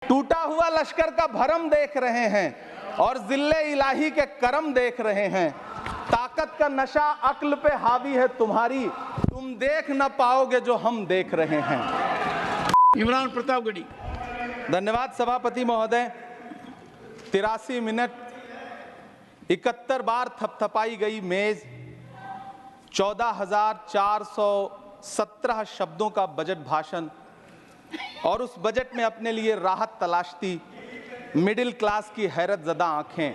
टूटा हुआ लश्कर का भरम देख रहे हैं और जिल्ले इलाही के करम देख रहे हैं। ताकत का नशा अक्ल पे हावी है तुम्हारी, तुम देख न पाओगे जो हम देख रहे हैं। इमरान प्रतापगढ़ी। धन्यवाद सभापति महोदय। 83 मिनट 71 बार थपथपाई गई मेज, 14,417 शब्दों का बजट भाषण और उस बजट में अपने लिए राहत तलाशती मिडिल क्लास की हैरत ज़दा आंखें।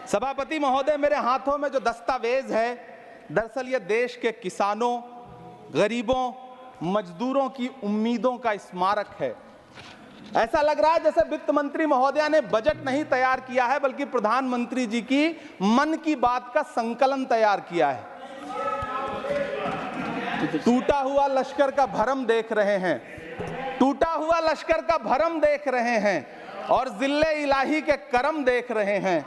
सभापति महोदय, मेरे हाथों में जो दस्तावेज है दरअसल ये देश के किसानों, गरीबों, मजदूरों की उम्मीदों का स्मारक है। ऐसा लग रहा है जैसे वित्त मंत्री महोदया ने बजट नहीं तैयार किया है बल्कि प्रधानमंत्री जी की मन की बात का संकलन तैयार किया है। टूटा हुआ लश्कर का भरम देख रहे हैं, टूटा हुआ लश्कर का भरम देख रहे हैं और जिल्ले इलाही के करम देख रहे हैं।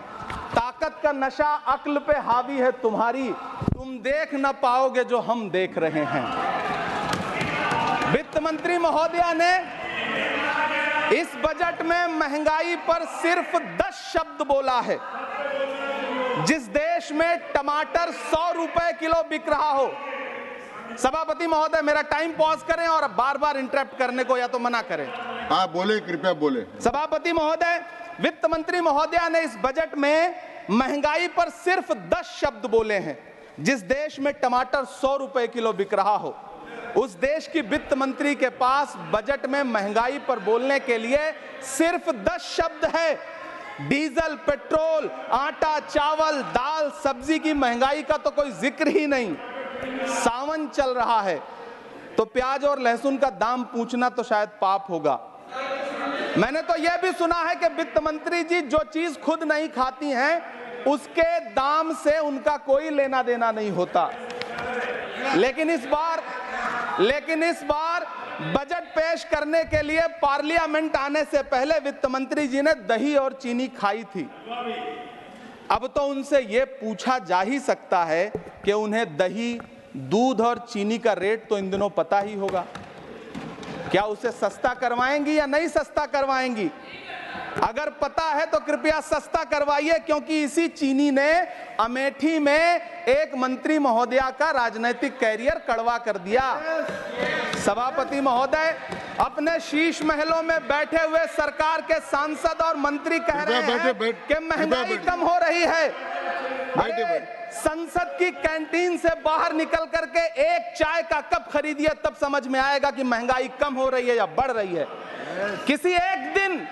ताकत का नशा अक्ल पे हावी है तुम्हारी, तुम देख न पाओगे जो हम देख रहे हैं। वित्त मंत्री महोदया ने इस बजट में महंगाई पर सिर्फ 10 शब्द बोला है। जिस देश में टमाटर 100 रुपए किलो बिक रहा हो। सभापति महोदय, मेरा टाइम पॉज करें और बार बार इंटरप्ट करने को या तो मना करें। हाँ बोले, कृपया बोले। सभापति महोदय, वित्त मंत्री महोदया ने इस बजट में महंगाई पर सिर्फ 10 शब्द बोले हैं। जिस देश में टमाटर 100 रुपए किलो बिक रहा हो, उस देश की वित्त मंत्री के पास बजट में महंगाई पर बोलने के लिए सिर्फ 10 शब्द है। डीजल, पेट्रोल, आटा, चावल, दाल, सब्जी की महंगाई का तो कोई जिक्र ही नहीं। सावन चल रहा है तो प्याज और लहसुन का दाम पूछना तो शायद पाप होगा। मैंने तो यह भी सुना है कि वित्त मंत्री जी जो चीज खुद नहीं खाती हैं उसके दाम से उनका कोई लेना देना नहीं होता। लेकिन इस बार बजट पेश करने के लिए पार्लियामेंट आने से पहले वित्त मंत्री जी ने दही और चीनी खाई थी। अब तो उनसे यह पूछा जा ही सकता है कि उन्हें दही, दूध और चीनी का रेट तो इन दिनों पता ही होगा। क्या उसे सस्ता करवाएंगी या नहीं सस्ता करवाएंगी? अगर पता है तो कृपया सस्ता करवाइए, क्योंकि इसी चीनी ने अमेठी में एक मंत्री महोदया का राजनीतिक कैरियर कड़वा कर दिया। सभापति महोदय, अपने शीश महलों में बैठे हुए सरकार के सांसद और मंत्री कह रहे हैं कि महंगाई कम हो रही है। संसद की कैंटीन से बाहर निकल करके एक चाय का कप खरीदिए, तब समझ में आएगा कि महंगाई कम हो रही है या बढ़ रही है। किसी एक दिन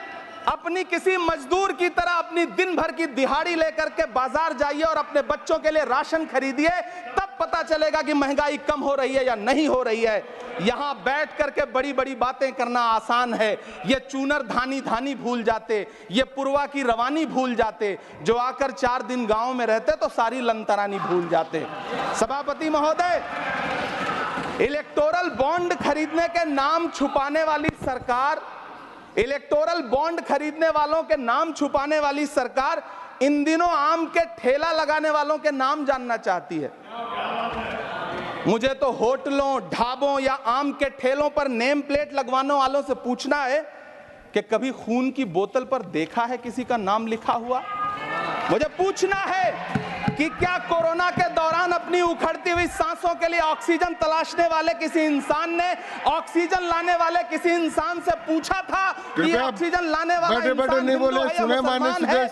अपनी किसी मजदूर की तरह अपनी दिन भर की दिहाड़ी लेकर के बाजार जाइए और अपने बच्चों के लिए राशन खरीदिए, तब पता चलेगा कि महंगाई कम हो रही है या नहीं हो रही है। यहां बैठ करके बड़ी बड़ी बातें करना आसान है। ये चूनर धानी धानी भूल जाते, ये पुरवा की रवानी भूल जाते, जो आकर 4 दिन गांव में रहते तो सारी लंतरानी भूल जाते। सभापति महोदय, इलेक्टोरल बॉन्ड खरीदने के नाम छुपाने वाली सरकार, इलेक्टोरल बॉन्ड खरीदने वालों के नाम छुपाने वाली सरकार इन दिनों आम के ठेला लगाने वालों के नाम जानना चाहती है। मुझे तो होटलों, ढाबों या आम के ठेलों पर नेम प्लेट लगवाने वालों से पूछना है कि कभी खून की बोतल पर देखा है किसी का नाम लिखा हुआ? मुझे पूछना है कि क्या कोरोना के दौरान अपनी उखड़ती हुई सांसों के लिए ऑक्सीजन तलाशने वाले किसी इंसान ने ऑक्सीजन लाने वाले किसी इंसान से पूछा था कि ऑक्सीजन लाने वाला इंसान हिंदू है या मुसलमान है?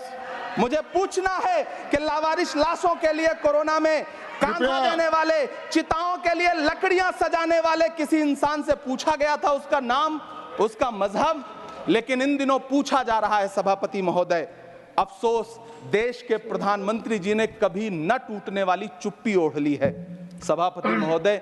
मुझे पूछना है कि लावारिश लाशों के लिए कोरोना में कांधा देने वाले, चिताओं के लिए लकड़ियां सजाने वाले किसी इंसान से पूछा गया था उसका नाम, उसका मजहब? लेकिन इन दिनों पूछा जा रहा है। सभापति महोदय, अफसोस देश के प्रधानमंत्री जी ने कभी न टूटने वाली चुप्पी ओढ़ ली है। सभापति महोदय,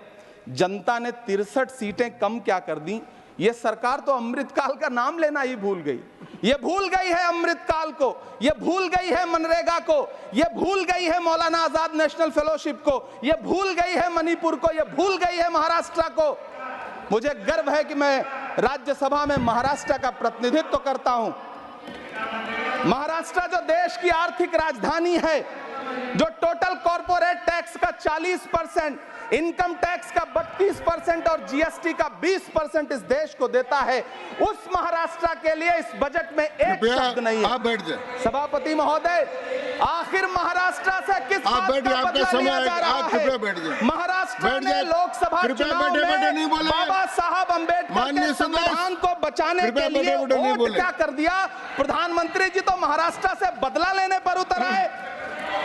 जनता ने 63 सीटें कम क्या कर दी, ये सरकार तो अमृतकाल का नाम लेना ही भूल गई। ये भूल गई है अमृतकाल को, ये भूल गई है मनरेगा को, ये भूल गई है मौलाना आजाद नेशनल फेलोशिप को, ये भूल गई है मणिपुर को, ये भूल गई है महाराष्ट्र को। मुझे गर्व है कि मैं राज्यसभा में महाराष्ट्र का प्रतिनिधित्व करता हूं। महाराष्ट्र जो देश की आर्थिक राजधानी है, जो टोटल कॉर्पोरेट कॉर्पोरेट टैक्स का 40%, इनकम टैक्स का 32% और जीएसटी का 20% इस देश को देता है, उस महाराष्ट्र के लिए इस बजट में एक शब्द नहीं है। आप बैठ जाए। सभापति महोदय, आखिर महाराष्ट्र से किस बात का बदला लिया जा रहा है? महाराष्ट्र ने लोकसभा चुनाव में बाबा साहब अम्बेडकर के संविधान को बचाने के लिए वोट क्या कर दिया? प्रधानमंत्री जी तो महाराष्ट्र से बदला लेने पर उतर आए।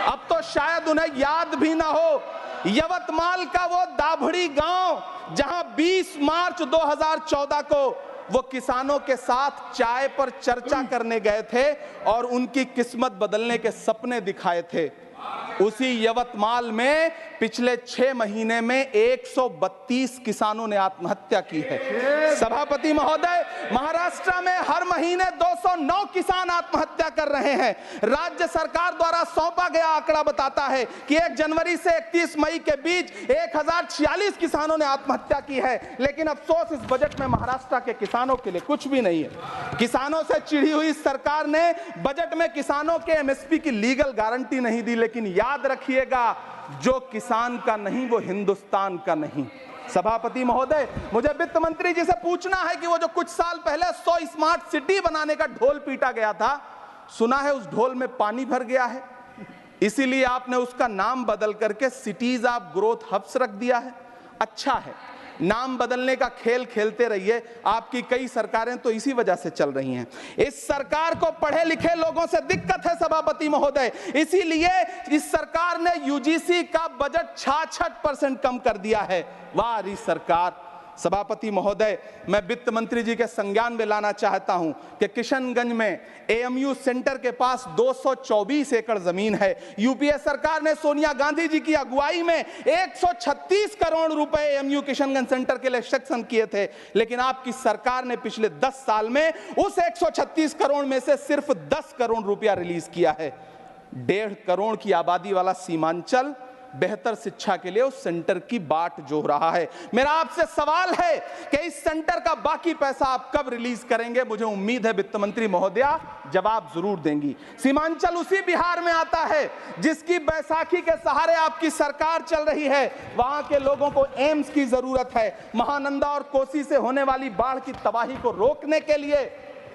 अब तो शायद उन्हें याद भी ना हो, यवतमाल का वो दाभड़ी गांव जहां 20 मार्च 2014 को वो किसानों के साथ चाय पर चर्चा करने गए थे और उनकी किस्मत बदलने के सपने दिखाए थे, उसी यवतमाल में पिछले 6 महीने में 132 किसानों ने आत्महत्या की है। सभापति महोदय, महाराष्ट्र में हर महीने 209 किसान आत्महत्या कर रहे हैं। राज्य सरकार द्वारा सौंपा गया आंकड़ा बताता है कि 1 जनवरी से 31 मई के बीच 1046 किसानों ने आत्महत्या की है। लेकिन अफसोस, इस बजट में महाराष्ट्र के किसानों के लिए कुछ भी नहीं है। किसानों से चिढ़ी हुई सरकार ने बजट में किसानों के एमएसपी की लीगल गारंटी नहीं दी। लेकिन याद रखिएगा, जो किसान का नहीं वो हिंदुस्तान का नहीं। सभापति महोदय, मुझे वित्त मंत्री जी से पूछना है कि वो जो कुछ साल पहले 100 स्मार्ट सिटी बनाने का ढोल पीटा गया था, सुना है उस ढोल में पानी भर गया है, इसीलिए आपने उसका नाम बदल करके सिटीज ऑफ ग्रोथ हब्स रख दिया है। अच्छा है, नाम बदलने का खेल खेलते रहिए, आपकी कई सरकारें तो इसी वजह से चल रही हैं। इस सरकार को पढ़े लिखे लोगों से दिक्कत है सभापति महोदय, इसीलिए इस सरकार ने यूजीसी का बजट 66% कम कर दिया है। वाह री सरकार। सभापति महोदय, मैं वित्त मंत्री जी के संज्ञान में लाना चाहता हूं कि किशनगंज में एएमयू सेंटर के पास 224 एकड़ जमीन है। यूपीए सरकार ने सोनिया गांधी जी की अगुवाई में 136 करोड़ रुपए एएमयू किशनगंज सेंटर के लिए सेक्शन किए थे। लेकिन आपकी सरकार ने पिछले 10 साल में उस 136 करोड़ में से सिर्फ 10 करोड़ रुपया रिलीज किया है। 1.5 करोड़ की आबादी वाला सीमांचल बेहतर शिक्षा के लिए उस सेंटर की बाट जोह रहा है। मेरा आपसे सवाल है कि इस सेंटर का बाकी पैसा आप कब रिलीज करेंगे? मुझे उम्मीद है वित्त मंत्री महोदया जवाब जरूर देंगी। सीमांचल उसी बिहार में आता है जिसकी बैसाखी के सहारे आपकी सरकार चल रही है। वहां के लोगों को एम्स की जरूरत है। महानंदा और कोसी से होने वाली बाढ़ की तबाही को रोकने के लिए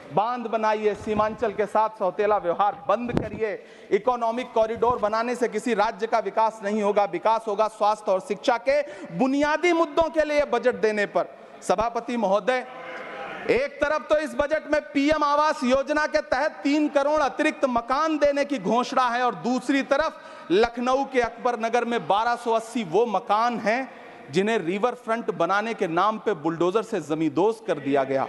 बांध बनाइए, सीमांचल के साथ सौतेला व्यवहार बंद करिए। इकोनॉमिक कॉरिडोर बनाने से किसी राज्य का विकास नहीं होगा, विकास होगा स्वास्थ्य और शिक्षा के बुनियादी मुद्दों के लिए बजट देने पर। सभापति महोदय, एक तरफ तो इस बजट में पीएम आवास योजना के तहत 3 करोड़ अतिरिक्त मकान देने की घोषणा है और दूसरी तरफ लखनऊ के अकबर नगर में 1280 वो मकान हैं जिन्हें रिवर फ्रंट बनाने के नाम पे बुलडोजर से जमींदोज कर दिया गया।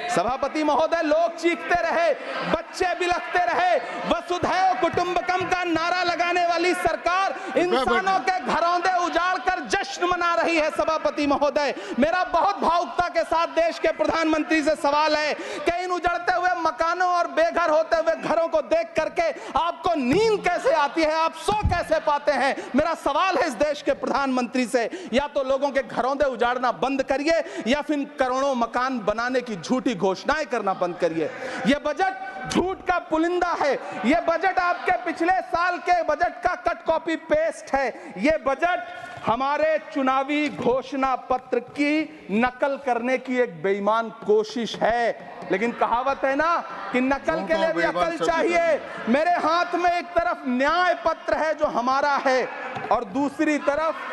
सभापति महोदय, लोग चीखते रहे, बच्चे बिलखते रहे, वसुधैव कुटुंबकम का नारा लगाने वाली सरकार इंसानों के घरौंदे उजाड़ कर जश्न मना रही है। सभापति महोदय, मेरा बहुत भावुकता के साथ देश के प्रधानमंत्री से सवाल है कि इन उजड़ते हुए मकानों और बेघर होते हुए घरों को देख करके आपको नींद कैसे आती है, आप सो कैसे पाते हैं? मेरा सवाल है इस देश के प्रधानमंत्री से, या तो लोगों के घरौंदे उजाड़ना बंद करिए या फिर करोड़ों मकान बनाने की झूठी घोषणाएं करना बंद करिए। यह बजट झूठ का पुलिंदा है। यह बजट आपके पिछले साल के बजट का कट कॉपी पेस्ट है। यह बजट हमारे चुनावी घोषणा पत्र की नकल करने की एक बेईमान कोशिश है। लेकिन कहावत है ना कि नकल के लिए भी अकल चाहिए। मेरे हाथ में एक तरफ न्याय पत्र है जो हमारा है और दूसरी तरफ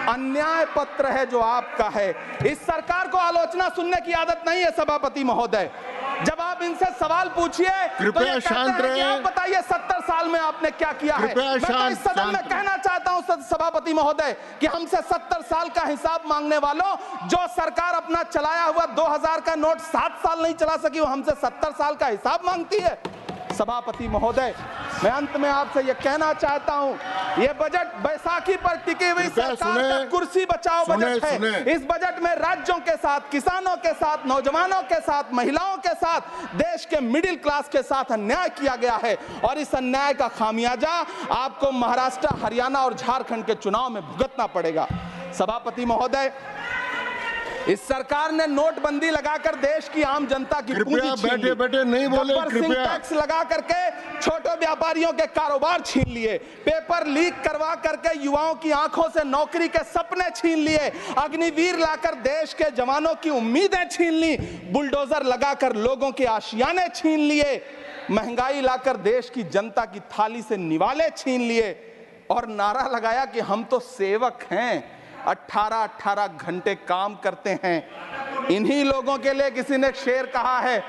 अन्याय पत्र है जो आपका है। इस सरकार को आलोचना सुनने की आदत नहीं है सभापति महोदय। जब आप इनसे सवाल पूछिए तो ये कहते हैं कि आप बताइए 70 साल में आपने क्या किया है। मैं तो इस सदन में कहना चाहता हूं सभापति महोदय कि हमसे 70 साल का हिसाब मांगने वालों, जो सरकार अपना चलाया हुआ 2000 का नोट 7 साल नहीं चला सकी, वो हमसे 70 साल का हिसाब मांगती है। सभापति महोदय, मैं अंत में आपसे यह कहना चाहता हूं, यह बजट बैसाखी पर टिकी हुई सरकार का कुर्सी बचाओ बजट है। इस बजट में राज्यों के साथ, किसानों के साथ, नौजवानों के साथ, महिलाओं के साथ, देश के मिडिल क्लास के साथ अन्याय किया गया है और इस अन्याय का खामियाजा आपको महाराष्ट्र, हरियाणा और झारखंड के चुनाव में भुगतना पड़ेगा। सभापति महोदय, इस सरकार ने नोटबंदी लगाकर देश की आम जनता की पूंजी कृपया छीन ली। बैठे बैठे नहीं बोले, गब्बर सिंह कृपया। टैक्स लगा करके छोटे व्यापारियों के कारोबार छीन लिए, पेपर लीक करवा करके युवाओं की आंखों से नौकरी के सपने छीन लिए, अग्निवीर लाकर देश के जवानों की उम्मीदें छीन ली, बुलडोजर लगाकर लोगों के आशियाने छीन लिए, महंगाई लाकर देश की जनता की थाली से निवाले छीन लिए और नारा लगाया कि हम तो सेवक हैं, 18-18 घंटे काम करते हैं। इन्हीं लोगों के लिए किसी ने शेर कहा है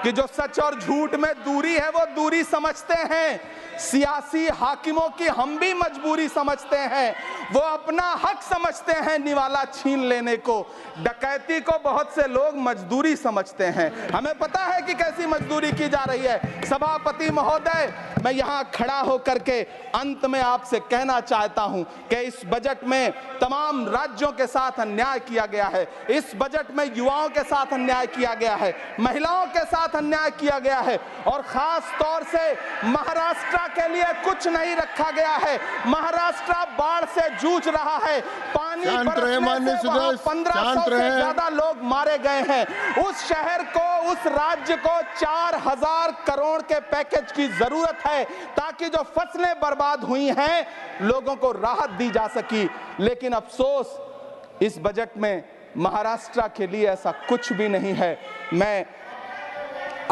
कि जो सच और झूठ में दूरी है वो दूरी समझते हैं, सियासी हाकिमों की हम भी मजबूरी समझते हैं, वो अपना हक समझते हैं निवाला छीन लेने को, डकैती को बहुत से लोग मजदूरी समझते हैं। हमें पता है कि कैसी मजदूरी की जा रही है। सभापति महोदय, मैं यहाँ खड़ा होकर के अंत में आपसे कहना चाहता हूं कि इस बजट में तमाम राज्यों के साथ अन्याय किया गया है, इस बजट में युवाओं के साथ अन्याय किया गया है, महिलाओं के साथ अन्याय किया गया है और खास तौर से महाराष्ट्र के लिए कुछ नहीं रखा गया है। महाराष्ट्र बाढ़ से जूझ रहा है, पानी बरसने से वहां 1500 से ज्यादा लोग मारे गए हैं। उस शहर को, उस राज्य को 4000 करोड़ के पैकेज की जरूरत है ताकि जो फसलें बर्बाद हुई हैं लोगों को राहत दी जा सकी। लेकिन अफसोस इस बजट में महाराष्ट्र के लिए ऐसा कुछ भी नहीं है। मैं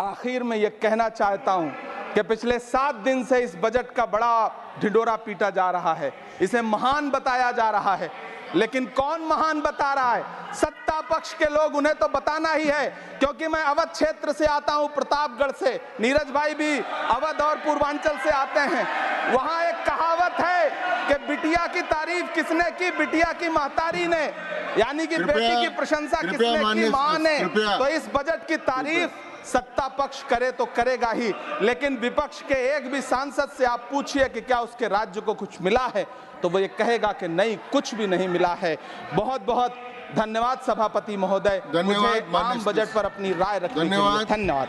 आखिर में यह कहना चाहता हूं कि पिछले 7 दिन से इस बजट का बड़ा ढिंढोरा पीटा जा रहा है, इसे महान बताया जा रहा है, लेकिन कौन महान बता रहा है? सत्ता पक्ष के लोग, उन्हें तो बताना ही है। क्योंकि मैं अवध क्षेत्र से आता हूं, प्रतापगढ़ से, नीरज भाई भी अवध और पूर्वांचल से आते हैं। वहां एक कहावत है कि बिटिया की तारीफ किसने की? बिटिया की महतारी ने, यानी कि बेटी की प्रशंसा किसने की? मां ने। तो इस बजट की तारीफ सत्ता पक्ष करे तो करेगा ही, लेकिन विपक्ष के एक भी सांसद से आप पूछिए कि क्या उसके राज्य को कुछ मिला है, तो वो ये कहेगा कि नहीं, कुछ भी नहीं मिला है। बहुत बहुत धन्यवाद सभापति महोदय, मुझे आम बजट पर अपनी राय रखने के लिए। धन्यवाद।